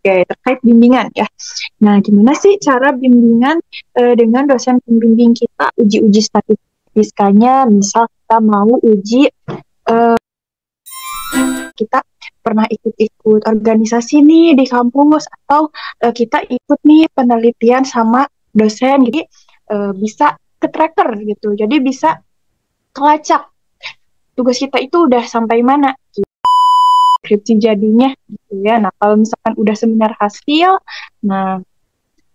Oke, terkait bimbingan ya. Nah, gimana sih cara bimbingan dengan dosen pembimbing kita uji-uji statistikanya, misal kita mau uji kita pernah ikut-ikut organisasi nih di kampus atau kita ikut nih penelitian sama dosen, jadi bisa ke tracker gitu, jadi bisa kelacak tugas kita itu udah sampai mana skripsi jadinya gitu ya. Nah kalau misalkan udah seminar hasil, nah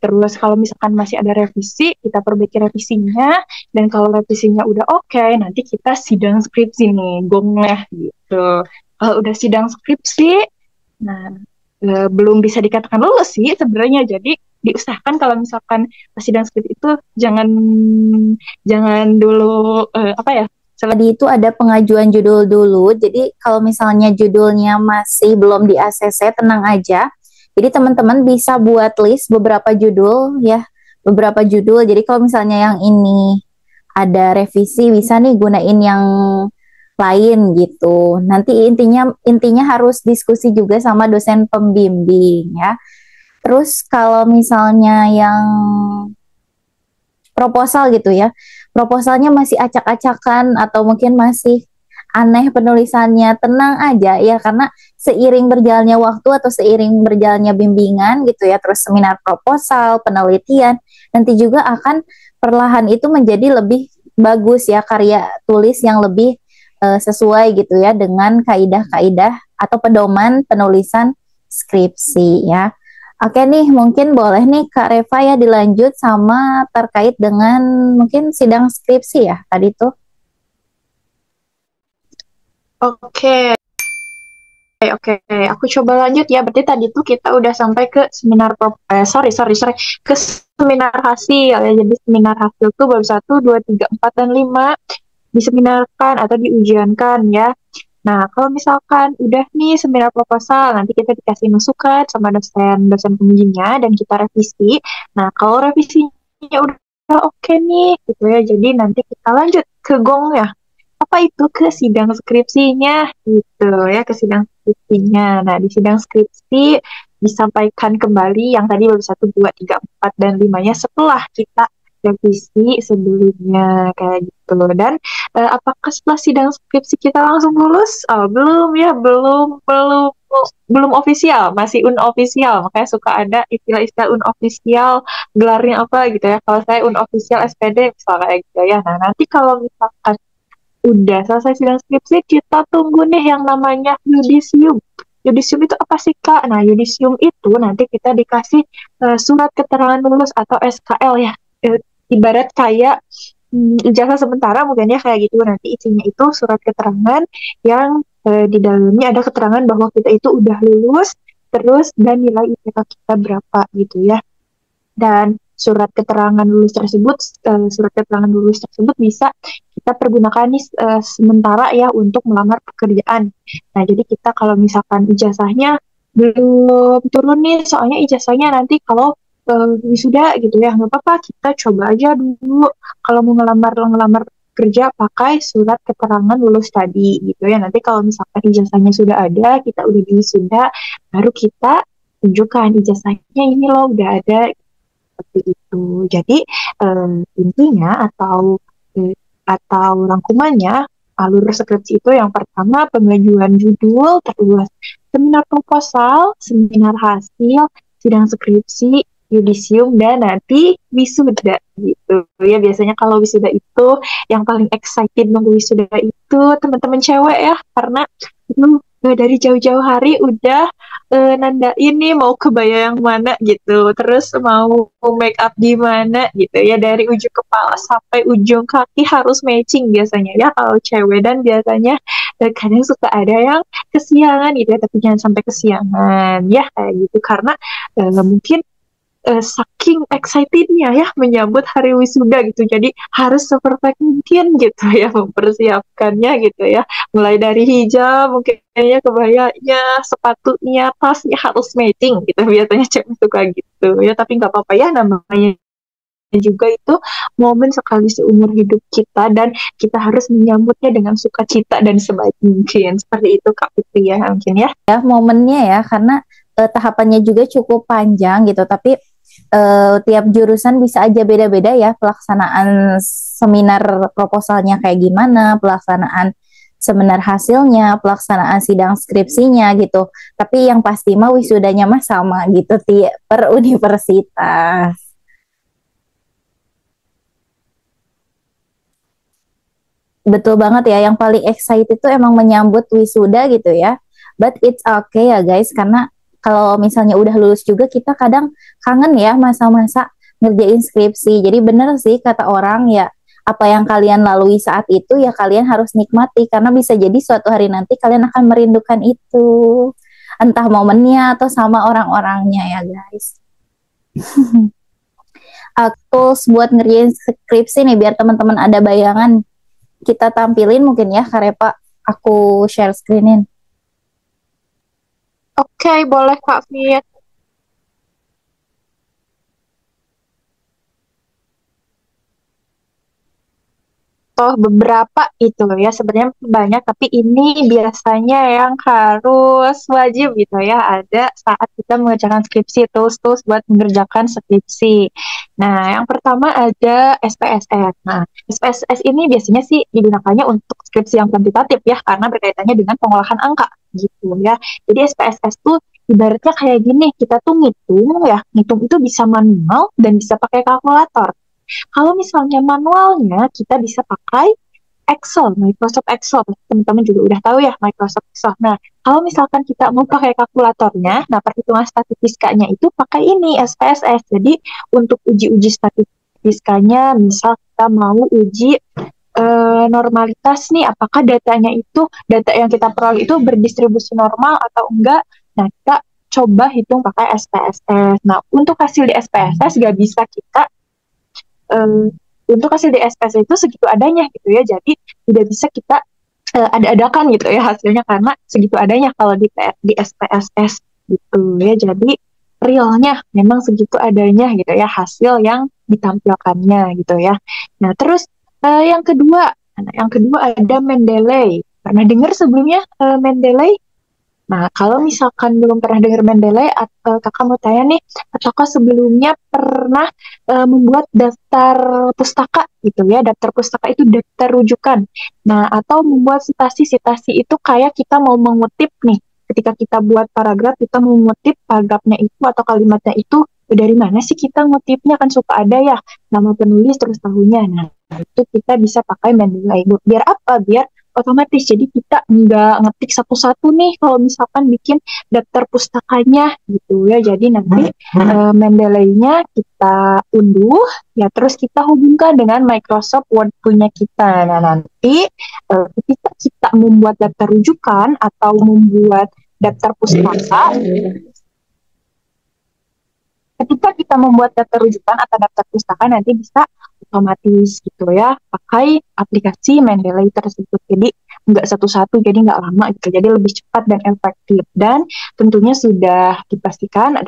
terus kalau misalkan masih ada revisi, kita perbaiki revisinya. Dan kalau revisinya udah oke, nanti kita sidang skripsi nih, gongnya gitu. Kalau udah sidang skripsi, nah belum bisa dikatakan lulus sih sebenarnya. Jadi diusahakan kalau misalkan sidang skripsi itu jangan jangan dulu apa ya? Tadi itu ada pengajuan judul dulu, jadi kalau misalnya judulnya masih belum di ACC, tenang aja. Jadi teman-teman bisa buat list beberapa judul ya, beberapa judul. Jadi kalau misalnya yang ini ada revisi, bisa nih gunain yang lain gitu. Nanti intinya harus diskusi juga sama dosen pembimbing ya. Terus kalau misalnya yang proposal gitu ya, proposalnya masih acak-acakan atau mungkin masih aneh penulisannya, tenang aja ya, karena seiring berjalannya waktu atau seiring berjalannya bimbingan gitu ya, terus seminar proposal, penelitian, nanti juga akan perlahan itu menjadi lebih bagus ya, karya tulis yang lebih sesuai gitu ya dengan kaidah-kaidah atau pedoman penulisan skripsi ya. Oke nih, mungkin boleh nih Kak Reva ya dilanjut sama terkait dengan mungkin sidang skripsi ya tadi tuh. Oke, oke, aku coba lanjut ya. Berarti tadi tuh kita udah sampai ke seminar sorry, ke seminar hasil ya. Jadi seminar hasil tuh bab 1, 2, 3, 4, dan 5 diseminarkan atau diujiankan ya. Nah, kalau misalkan udah nih seminar proposal, nanti kita dikasih masukan sama dosen pembimbingnya dan kita revisi. Nah, kalau revisinya udah oke nih, gitu ya. Jadi nanti kita lanjut ke gong ya. Apa itu ke sidang skripsinya, gitu ya, ke sidang skripsinya. Nah, di sidang skripsi disampaikan kembali yang tadi baru 1, 2, 3, 4, dan 5-nya setelah kita revisi sebelumnya kayak gitu. Dan apakah setelah sidang skripsi kita langsung lulus? Oh, belum ya, belum ofisial, masih unofficial. Makanya suka ada istilah-istilah unofficial, gelarnya apa gitu ya. Kalau saya unofficial SPD misalnya kayak gitu ya. Nah, nanti kalau misalkan udah selesai sidang skripsi, kita tunggu nih yang namanya yudisium. Yudisium itu apa sih, Kak? Nah, yudisium itu nanti kita dikasih surat keterangan lulus atau SKL ya. Ibarat kayak ijazah sementara mungkin ya kayak gitu. Nanti isinya itu surat keterangan yang di dalamnya ada keterangan bahwa kita itu udah lulus, terus dan nilai IPK kita berapa gitu ya. Dan surat keterangan lulus tersebut bisa kita pergunakan nih sementara ya untuk melamar pekerjaan. Nah, jadi kita kalau misalkan ijazahnya belum turun nih, soalnya ijazahnya nanti kalau wisuda gitu ya, nggak apa-apa, kita coba aja dulu kalau mau ngelamar kerja pakai surat keterangan lulus tadi gitu ya. Nanti kalau misalkan ijazahnya sudah ada, kita udah di wisuda, baru kita tunjukkan ijazahnya ini loh udah ada seperti itu. Jadi intinya atau rangkumannya alur skripsi itu yang pertama pengajuan judul, terus seminar proposal, seminar hasil, sidang skripsi, yudisium, dan nanti wisuda gitu ya. Biasanya kalau wisuda itu yang paling excited nunggu wisuda itu teman-teman cewek ya, karena itu dari jauh-jauh hari udah nandain nih mau kebaya yang mana gitu, terus mau make up di mana gitu ya, dari ujung kepala sampai ujung kaki harus matching biasanya ya kalau cewek. Dan biasanya kadang suka ada yang kesiangan gitu ya, tapi jangan sampai kesiangan ya kayak gitu, karena mungkin saking excitednya ya menyambut hari wisuda gitu, jadi harus seperfect mungkin gitu ya mempersiapkannya gitu ya, mulai dari hijab mungkin kayaknya kebayanya, sepatunya, tasnya harus matching gitu, biasanya cewek suka gitu ya. Tapi nggak apa-apa ya, namanya juga itu momen sekali seumur hidup kita dan kita harus menyambutnya dengan sukacita dan sebaik mungkin. Seperti itu Kak Fitri ya mungkin ya. Ya momennya ya, karena tahapannya juga cukup panjang gitu, tapi tiap jurusan bisa aja beda-beda ya pelaksanaan seminar proposalnya kayak gimana, pelaksanaan seminar hasilnya, pelaksanaan sidang skripsinya gitu. Tapi yang pasti mah wisudanya mah sama gitu per universitas. Betul banget ya, yang paling excited itu emang menyambut wisuda gitu ya. But it's okay ya guys, karena kalau misalnya udah lulus juga kita kadang kangen ya masa-masa ngerjain skripsi. Jadi bener sih kata orang ya, apa yang kalian lalui saat itu ya kalian harus nikmati, karena bisa jadi suatu hari nanti kalian akan merindukan itu. Entah momennya atau sama orang-orangnya ya guys. Tools buat ngerjain skripsi nih biar teman-teman ada bayangan. Kita tampilin mungkin ya, Karepa. Aku share screenin. Oke, boleh Kak Fit. Beberapa itu ya sebenarnya banyak, tapi ini biasanya yang harus wajib gitu ya ada saat kita mengerjakan skripsi, tools buat mengerjakan skripsi. Nah, yang pertama ada SPSS. Nah, SPSS ini biasanya sih digunakannya untuk skripsi yang kuantitatif ya karena berkaitannya dengan pengolahan angka gitu ya. Jadi SPSS tuh ibaratnya kayak gini, kita tuh ngitung ya, ngitung itu bisa manual dan bisa pakai kalkulator. Kalau misalnya manualnya, kita bisa pakai Excel, Microsoft Excel. Teman-teman juga udah tahu ya Microsoft Excel. Nah, kalau misalkan kita mau pakai kalkulatornya, nah perhitungan statistikanya itu pakai ini, SPSS. Jadi, untuk uji-uji statistikanya, misal kita mau uji normalitas nih, apakah datanya itu, data yang kita peroleh itu berdistribusi normal atau enggak. Nah, kita coba hitung pakai SPSS. Nah, untuk hasil di SPSS nggak bisa kita untuk hasil di SPS itu segitu adanya gitu ya, jadi tidak bisa kita ada-adakan gitu ya hasilnya karena segitu adanya kalau di SPSS gitu ya, jadi realnya memang segitu adanya gitu ya hasil yang ditampilkannya gitu ya. Nah terus yang kedua ada Mendeley. Pernah dengar sebelumnya Mendeley? Nah, kalau misalkan belum pernah dengar Mendeley, kakak mau tanya nih, apakah sebelumnya pernah membuat daftar pustaka gitu ya? Daftar pustaka itu daftar rujukan. Nah, atau membuat sitasi-sitasi itu kayak kita mau mengutip nih. Ketika kita buat paragraf, kita mau mengutip paragrafnya itu atau kalimatnya itu dari mana sih kita ngutipnya, kan suka ada ya nama penulis terus tahunnya. Nah, itu kita bisa pakai Mendeley. Biar apa? Biar otomatis jadi kita nggak ngetik satu-satu nih kalau misalkan bikin daftar pustakanya gitu ya. Jadi nanti Mendeley-nya kita unduh ya, terus kita hubungkan dengan Microsoft Word punya kita. Nah nanti ketika kita membuat daftar rujukan atau membuat daftar pustaka, ketika kita membuat daftar rujukan atau daftar pustaka nanti bisa otomatis gitu ya pakai aplikasi Mendeley tersebut. Jadi nggak satu-satu, jadi nggak lama gitu, jadi lebih cepat dan efektif. Dan tentunya sudah dipastikan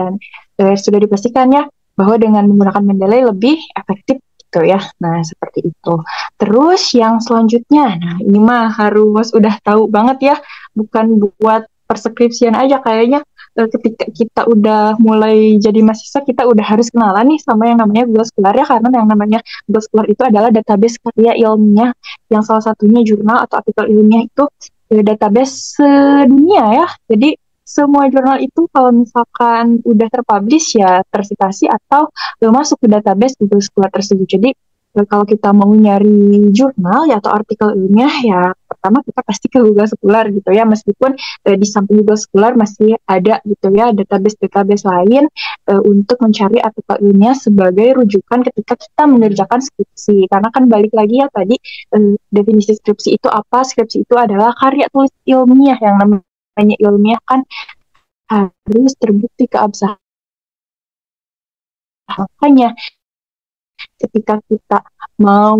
ya bahwa dengan menggunakan Mendeley lebih efektif gitu ya. Nah seperti itu. Terus yang selanjutnya, nah ini mah harus udah tahu banget ya, bukan buat perskripsian aja kayaknya. Ketika kita udah mulai jadi mahasiswa, kita udah harus kenalan nih sama yang namanya Google Scholar ya, karena yang namanya Google Scholar itu adalah database karya ilmiah yang salah satunya jurnal atau artikel ilmiah itu database sedunia ya. Jadi semua jurnal itu kalau misalkan udah terpublish ya tersitasi atau masuk ke database Google Scholar tersebut. Jadi kalau kita mau nyari jurnal ya atau artikel ilmiah ya pertama kita pasti ke Google Scholar gitu ya, meskipun di samping Google Scholar masih ada gitu ya database lain untuk mencari artikel ilmiah sebagai rujukan ketika kita mengerjakan skripsi. Karena kan balik lagi ya tadi definisi skripsi itu apa? Skripsi itu adalah karya tulis ilmiah, yang namanya ilmiah kan harus terbukti keabsahan. Makanya ketika kita mau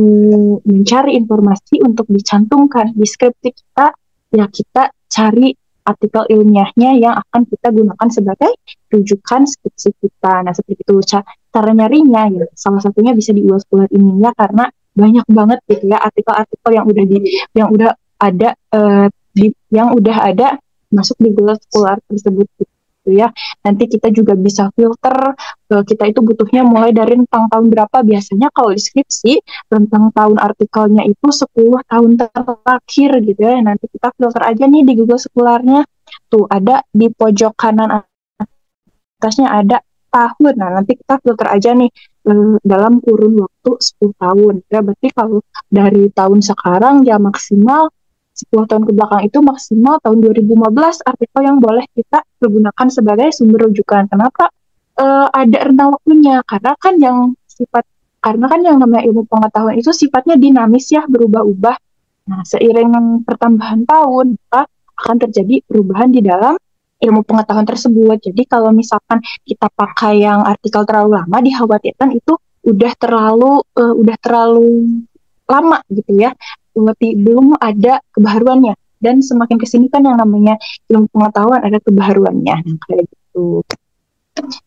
mencari informasi untuk dicantumkan di skripsi kita, ya kita cari artikel ilmiahnya yang akan kita gunakan sebagai rujukan skripsi kita. Nah, seperti itu cara nyarinya ya. Salah satunya bisa di Google Scholar ini ya, karena banyak banget gitu ya artikel-artikel yang udah ada masuk di Google Scholar tersebut. gitu ya. Nanti kita juga bisa filter kita itu butuhnya mulai dari rentang tahun berapa. Biasanya kalau di skripsi rentang tahun artikelnya itu 10 tahun terakhir gitu ya. Nanti kita filter aja nih di Google Scholar-nya. Tuh ada di pojok kanan atasnya ada tahun. Nah, nanti kita filter aja nih dalam kurun waktu 10 tahun. Ya, berarti kalau dari tahun sekarang ya maksimal 10 tahun ke belakang itu maksimal tahun 2015 artikel yang boleh kita pergunakan sebagai sumber rujukan. Kenapa ada rentang waktunya? Karena kan yang namanya ilmu pengetahuan itu sifatnya dinamis ya, berubah-ubah. Nah, seiring pertambahan tahun, maka akan terjadi perubahan di dalam ilmu pengetahuan tersebut. Jadi kalau misalkan kita pakai yang artikel terlalu lama, dikhawatirkan itu udah terlalu lama gitu ya. Berarti belum ada kebaharuannya. Dan semakin kesini kan yang namanya ilmu pengetahuan ada kebaharuannya. Nah, kayak gitu.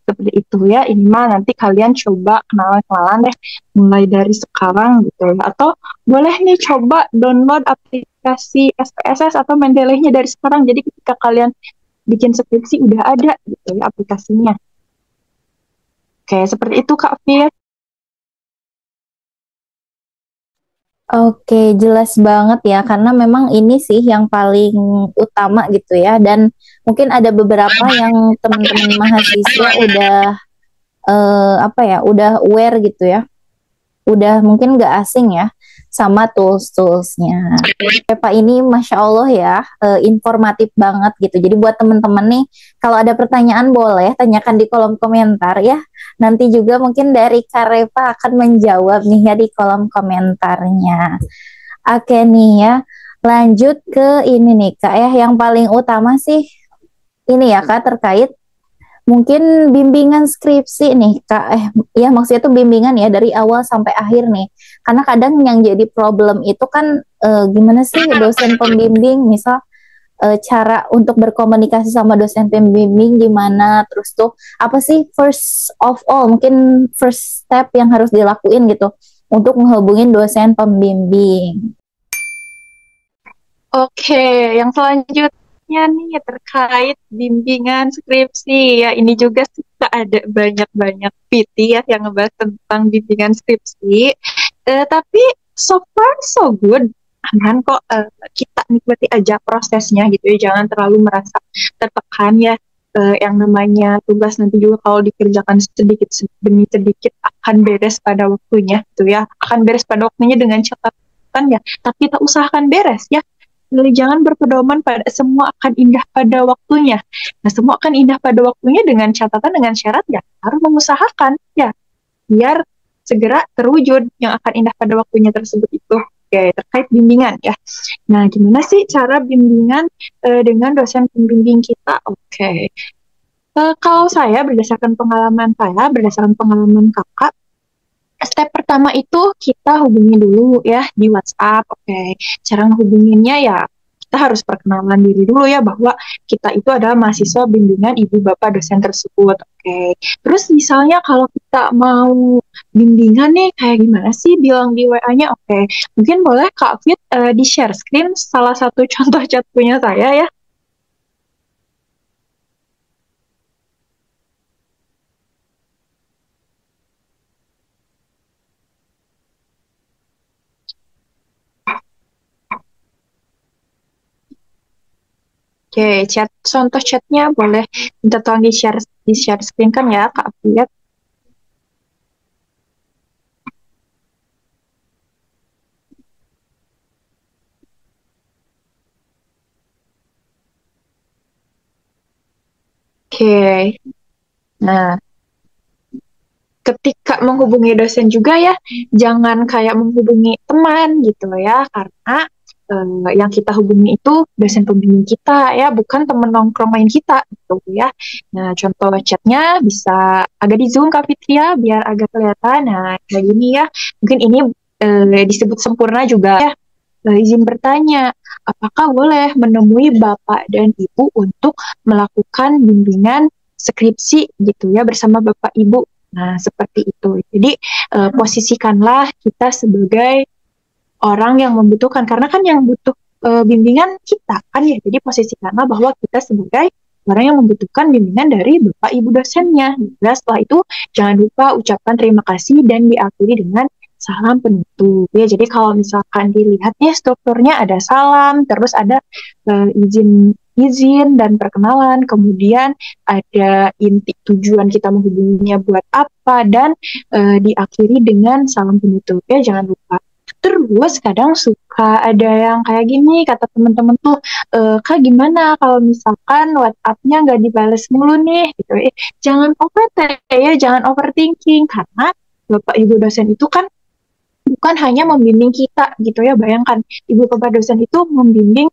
Seperti itu ya. Ini mah nanti kalian coba kenalan-kenalan deh mulai dari sekarang gitu ya. Atau boleh nih coba download aplikasi SPSS atau Mendeley-nya dari sekarang. Jadi ketika kalian bikin skripsi udah ada gitu ya aplikasinya. Oke, seperti itu Kak Fir. Oke, jelas banget ya, karena memang ini sih yang paling utama gitu ya, dan mungkin ada beberapa yang teman-teman mahasiswa udah apa ya, udah aware gitu ya, udah mungkin nggak asing ya sama tools-toolsnya. Pak ini Masya Allah ya, informatif banget gitu. Jadi buat teman-teman nih, kalau ada pertanyaan boleh tanyakan di kolom komentar ya. Nanti juga mungkin dari Karepa akan menjawab nih ya di kolom komentarnya. Oke nih ya, lanjut ke ini nih Kak ya, yang paling utama sih ini ya Kak, terkait mungkin bimbingan skripsi nih Kak, ya maksudnya tuh bimbingan ya dari awal sampai akhir nih. Karena kadang yang jadi problem itu kan gimana sih dosen pembimbing, misal cara untuk berkomunikasi sama dosen pembimbing gimana, terus tuh apa sih first of all, mungkin first step yang harus dilakuin gitu untuk menghubungin dosen pembimbing. Oke, yang selanjutnya nih terkait bimbingan skripsi ya, ini juga suka ada banyak-banyak PT ya yang ngebahas tentang bimbingan skripsi. Tapi so far so good, aman kok. Kita nikmati aja prosesnya gitu ya, jangan terlalu merasa tertekan ya. Yang namanya tugas nanti juga kalau dikerjakan sedikit demi sedikit akan beres pada waktunya gitu ya, akan beres pada waktunya dengan catatan ya, tapi kita usahakan beres ya. Jangan berpedoman pada semua akan indah pada waktunya. Nah, semua akan indah pada waktunya dengan catatan, dengan syarat ya harus mengusahakan ya biar segera terwujud yang akan indah pada waktunya tersebut itu. Oke, terkait bimbingan ya. Nah, gimana sih cara bimbingan dengan dosen pembimbing kita? Oke. Kalau saya berdasarkan pengalaman kakak, step pertama itu kita hubungi dulu ya di WhatsApp. Oke. Cara menghubunginnya ya kita harus perkenalan diri dulu ya bahwa kita itu adalah mahasiswa bimbingan ibu bapak dosen tersebut. Oke. Terus misalnya kalau kita mau bimbingan nih kayak gimana sih bilang di WA-nya? Oke. Mungkin boleh Kak Fit di share screen salah satu contoh chat punya saya ya. Oke, contoh chatnya boleh minta tolong di share screen kan ya Kak Fiat. Oke, nah ketika menghubungi dosen juga ya, jangan kayak menghubungi teman gitu ya, karena yang kita hubungi itu dosen pembimbing kita ya, bukan teman nongkrong main kita gitu ya. Nah, contoh chatnya bisa agak di zoom Kak Fitria biar agak kelihatan. Nah, kayak gini ya. Mungkin ini disebut sempurna juga ya. Izin bertanya, apakah boleh menemui Bapak dan Ibu untuk melakukan bimbingan skripsi gitu ya bersama Bapak Ibu. Nah, seperti itu. Jadi, posisikanlah kita sebagai orang yang membutuhkan, karena kan yang butuh bimbingan kita kan ya. Jadi posisikanlah bahwa kita sebagai orang yang membutuhkan bimbingan dari Bapak Ibu dosennya. Nah, setelah itu jangan lupa ucapkan terima kasih dan diakhiri dengan salam penutup. Ya, jadi kalau misalkan dilihatnya strukturnya ada salam, terus ada izin dan perkenalan, kemudian ada inti tujuan kita menghubunginya buat apa, dan diakhiri dengan salam penutup. Ya, jangan lupa. Terus kadang suka ada yang kayak gini, kata teman-teman tuh, Kak gimana kalau misalkan WhatsApp-nya nggak dibales mulu nih, gitu. Jangan ya, jangan overthinking, karena Bapak Ibu dosen itu kan bukan hanya membimbing kita gitu ya. Bayangkan ibu bapak dosen itu membimbing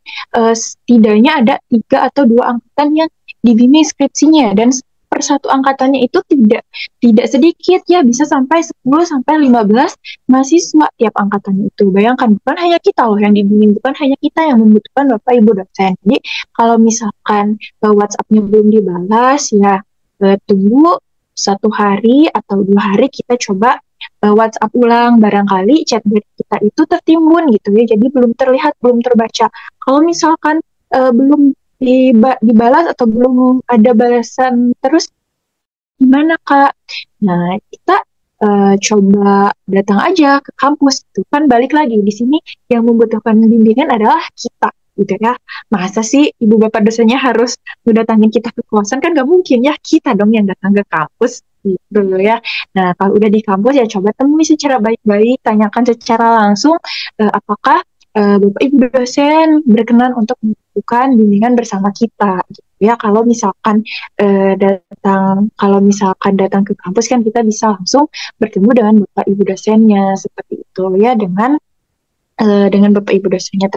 setidaknya ada 3 atau 2 angkatan yang dibimbing skripsinya, dan per satu angkatannya itu tidak sedikit ya, bisa sampai 10 sampai 15 mahasiswa tiap angkatannya itu. Bayangkan, bukan hanya kita loh yang dibimbing, bukan hanya kita yang membutuhkan bapak ibu dosen. Jadi kalau misalkan WhatsApp-nya belum dibalas ya, tunggu 1 hari atau 2 hari, kita coba WhatsApp ulang, barangkali chat dari kita itu tertimbun gitu ya, jadi belum terlihat, belum terbaca. Kalau misalkan belum dibalas atau belum ada balasan terus, gimana Kak? Nah, kita coba datang aja ke kampus, itu kan balik lagi di sini yang membutuhkan bimbingan adalah kita gitu ya. Masa sih ibu bapak dosennya harus mendatangin kita ke kosan, kan nggak mungkin ya, kita dong yang datang ke kampus gitu ya. Nah, kalau udah di kampus ya coba temui secara baik-baik, tanyakan secara langsung apakah bapak ibu dosen berkenan untuk melakukan bimbingan bersama kita gitu ya. Kalau misalkan datang ke kampus kan kita bisa langsung bertemu dengan bapak ibu dosennya seperti itu ya, dengan bapak ibu dosennya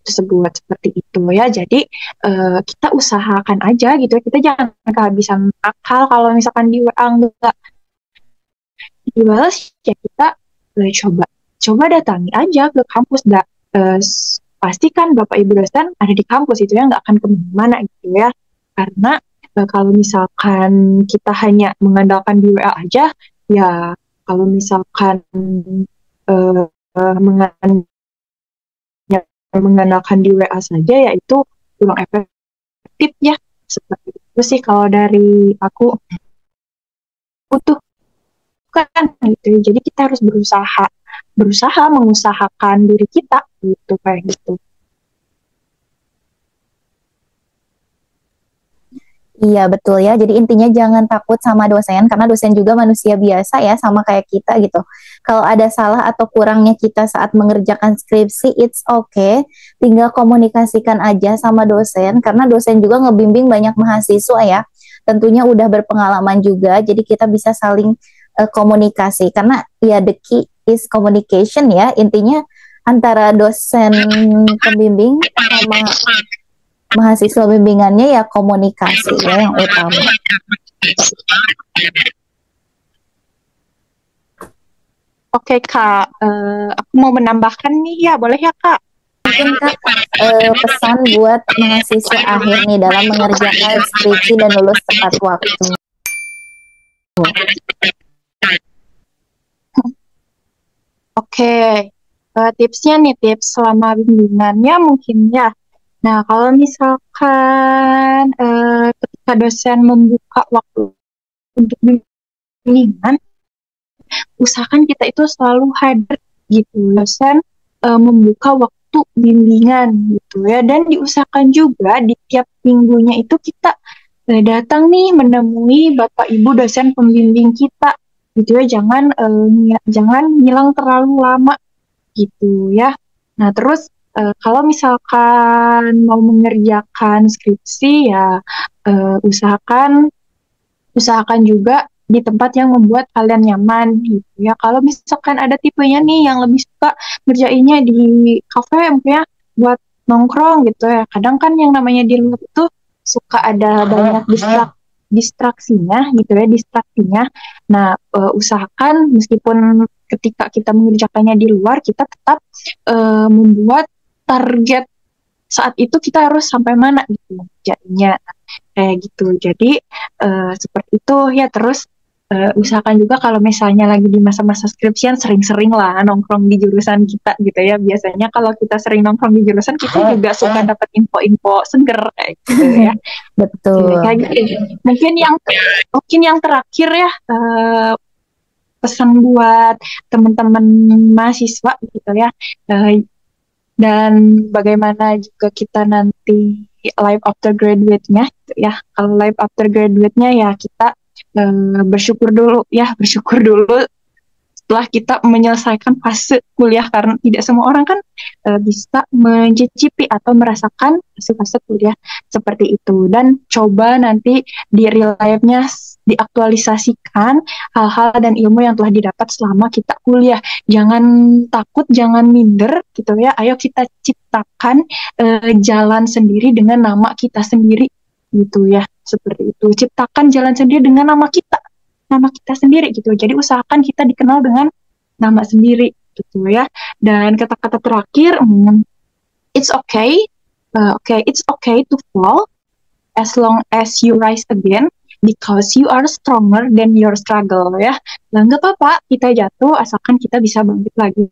tersebut seperti itu ya. Jadi kita usahakan aja gitu ya, kita jangan kehabisan akal kalau misalkan di WA nggak dibalas ya. Kita coba datangi aja ke kampus. Pastikan bapak ibu dosen ada di kampus itu ya, nggak akan kemana-mana gitu ya. Karena kalau misalkan kita hanya mengandalkan di WA aja ya, kalau misalkan mengandalkan di WA saja ya itu kurang efektif ya. Seperti itu sih kalau dari aku, butuh kan gitu. Jadi kita harus berusaha mengusahakan diri kita gitu, kayak gitu. Iya betul ya, jadi intinya jangan takut sama dosen, karena dosen juga manusia biasa ya, sama kayak kita gitu. Kalau ada salah atau kurangnya kita saat mengerjakan skripsi, it's okay, tinggal komunikasikan aja sama dosen, karena dosen juga ngebimbing banyak mahasiswa ya, tentunya udah berpengalaman juga, jadi kita bisa saling komunikasi, karena ya the key is communication ya, intinya antara dosen pembimbing sama mahasiswa bimbingannya ya komunikasi ya yang utama. Oke Kak, aku mau menambahkan nih ya, boleh ya Kak? Mungkin Kak pesan buat mahasiswa akhir nih dalam mengerjakan skripsi dan lulus tepat waktu. Oke, tipsnya nih, tips selama bimbingannya mungkin ya. Nah, kalau misalkan ketika dosen membuka waktu untuk bimbingan, usahakan kita itu selalu hadir gitu. Dosen membuka waktu bimbingan gitu ya, dan diusahakan juga di tiap minggunya itu kita datang nih menemui Bapak Ibu dosen pembimbing kita gitu ya. Jangan hilang terlalu lama gitu ya. Nah, terus kalau misalkan mau mengerjakan skripsi ya, usahakan juga di tempat yang membuat kalian nyaman gitu ya. Kalau misalkan ada tipenya nih yang lebih suka ngerjainnya di kafe mungkin ya, buat nongkrong gitu ya. Kadang kan yang namanya di luar itu suka ada banyak distraksinya gitu ya, distraksinya. Nah, usahakan meskipun ketika kita mengerjakannya di luar, kita tetap membuat target saat itu kita harus sampai mana gitu jadinya, kayak gitu. Jadi seperti itu ya. Terus usahakan juga kalau misalnya lagi di masa-masa skripsian sering-sering lah nongkrong di jurusan kita gitu ya. Biasanya kalau kita sering nongkrong di jurusan kita juga suka dapat info-info seger kayak gitu ya. Betul. Kayak gitu. Mungkin yang terakhir ya, pesan buat teman-teman mahasiswa gitu ya. Dan bagaimana juga kita nanti life after graduate-nya gitu ya. Kalau life after graduate-nya ya kita bersyukur dulu setelah kita menyelesaikan fase kuliah, karena tidak semua orang kan bisa mencicipi atau merasakan fase kuliah seperti itu. Dan coba nanti di real life-nya diaktualisasikan hal-hal dan ilmu yang telah didapat selama kita kuliah. Jangan takut, jangan minder gitu ya. Ayo kita ciptakan jalan sendiri dengan nama kita sendiri gitu ya. Seperti itu. Ciptakan jalan sendiri dengan nama kita sendiri gitu. Jadi usahakan kita dikenal dengan nama sendiri gitu ya. Dan kata-kata terakhir, it's okay, it's okay to fall as long as you rise again because you are stronger than your struggle ya. Nah, nggak apa-apa kita jatuh asalkan kita bisa bangkit lagi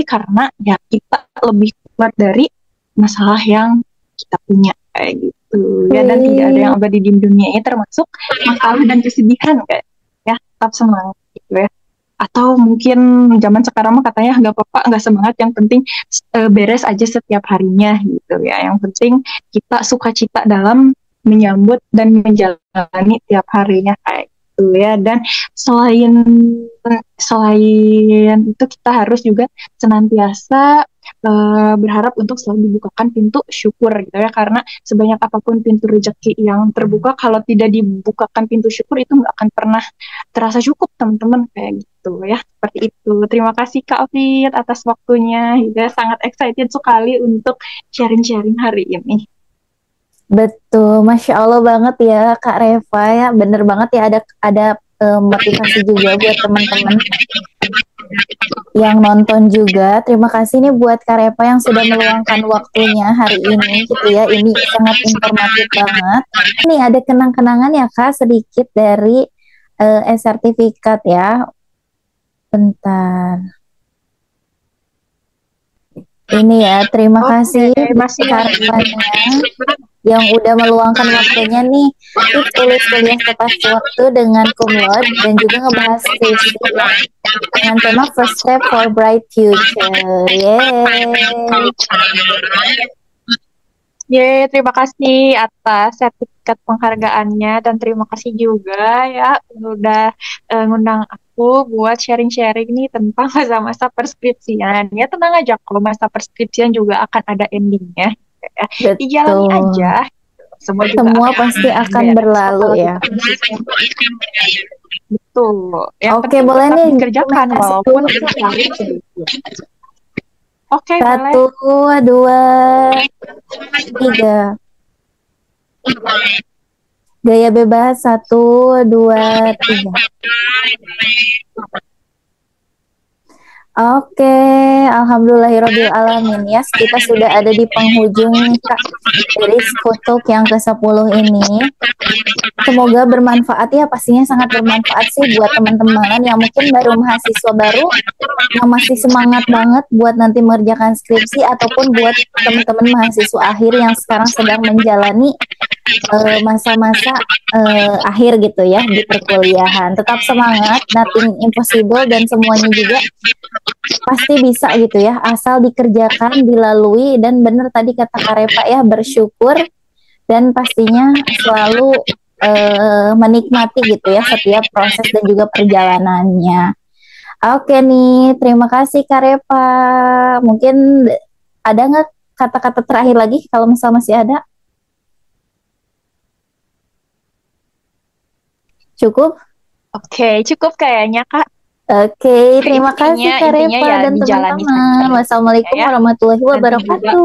karena ya kita lebih kuat dari masalah yang kita punya kayak gitu ya. Dan tidak ada yang abadi di dunia ini termasuk masalah dan kesedihan kayak ya. Tetap semangat gitu ya. Atau mungkin zaman sekarang mah katanya nggak apa-apa, nggak semangat, yang penting beres aja setiap harinya gitu ya. Yang penting kita sukacita dalam menyambut dan menjalani tiap harinya kayak gitu ya. Dan selain itu kita harus juga senantiasa berharap untuk selalu dibukakan pintu syukur gitu ya, karena sebanyak apapun pintu rezeki yang terbuka, kalau tidak dibukakan pintu syukur itu nggak akan pernah terasa cukup teman-teman kayak gitu ya. Seperti itu. Terima kasih Kak Ovid atas waktunya, juga sangat excited sekali untuk sharing-sharing hari ini. Betul, Masya Allah banget ya Kak Reva ya, bener banget ya, ada motivasi juga buat teman-teman yang nonton juga. Terima kasih nih buat Kak Reva yang sudah meluangkan waktunya hari ini gitu ya. Ini sangat informatif banget. Nih ada kenang-kenangan ya Kak sedikit dari sertifikat ya. Bentar. Ini ya, terima kasih Kak Revanya yang udah meluangkan waktunya nih. Tips tulis kuliah tepat waktu dengan kumlot dan juga ngebahas skripsi dengan tema First Step for Bright Future. Yeay, terima kasih atas sertifikat penghargaannya, dan terima kasih juga ya udah ngundang aku buat sharing-sharing nih tentang masa-masa perskripsian. Ya tenang aja, kalau masa perskripsian juga akan ada endingnya. Betul. Dijalani aja. Semua pasti akan berlalu ya. Betul. Oke, boleh nih dikerjakan walaupun Oke, 1, 2, 3. Gaya bebas 1, 2, 3. Oke, alhamdulillahirabbil alamin ya. Kita sudah ada di penghujung nih Kak dari Skutuk yang ke-10 ini. Semoga bermanfaat ya, pastinya sangat bermanfaat sih buat teman-teman yang mungkin baru mahasiswa baru yang masih semangat banget buat nanti mengerjakan skripsi, ataupun buat teman-teman mahasiswa akhir yang sekarang sedang menjalani masa-masa akhir gitu ya di perkuliahan. Tetap semangat, nothing impossible, dan semuanya juga pasti bisa gitu ya, asal dikerjakan, dilalui, dan benar tadi kata Kak Reva ya, bersyukur dan pastinya selalu menikmati gitu ya setiap proses dan juga perjalanannya. Oke nih, terima kasih Kak Reva. Mungkin ada nggak kata-kata terakhir lagi kalau misalnya masih ada? Cukup? Oke, cukup kayaknya Kak. Oke, terima kasih Kak Reva ya, dan teman-teman. Wassalamualaikum warahmatullahi wabarakatuh.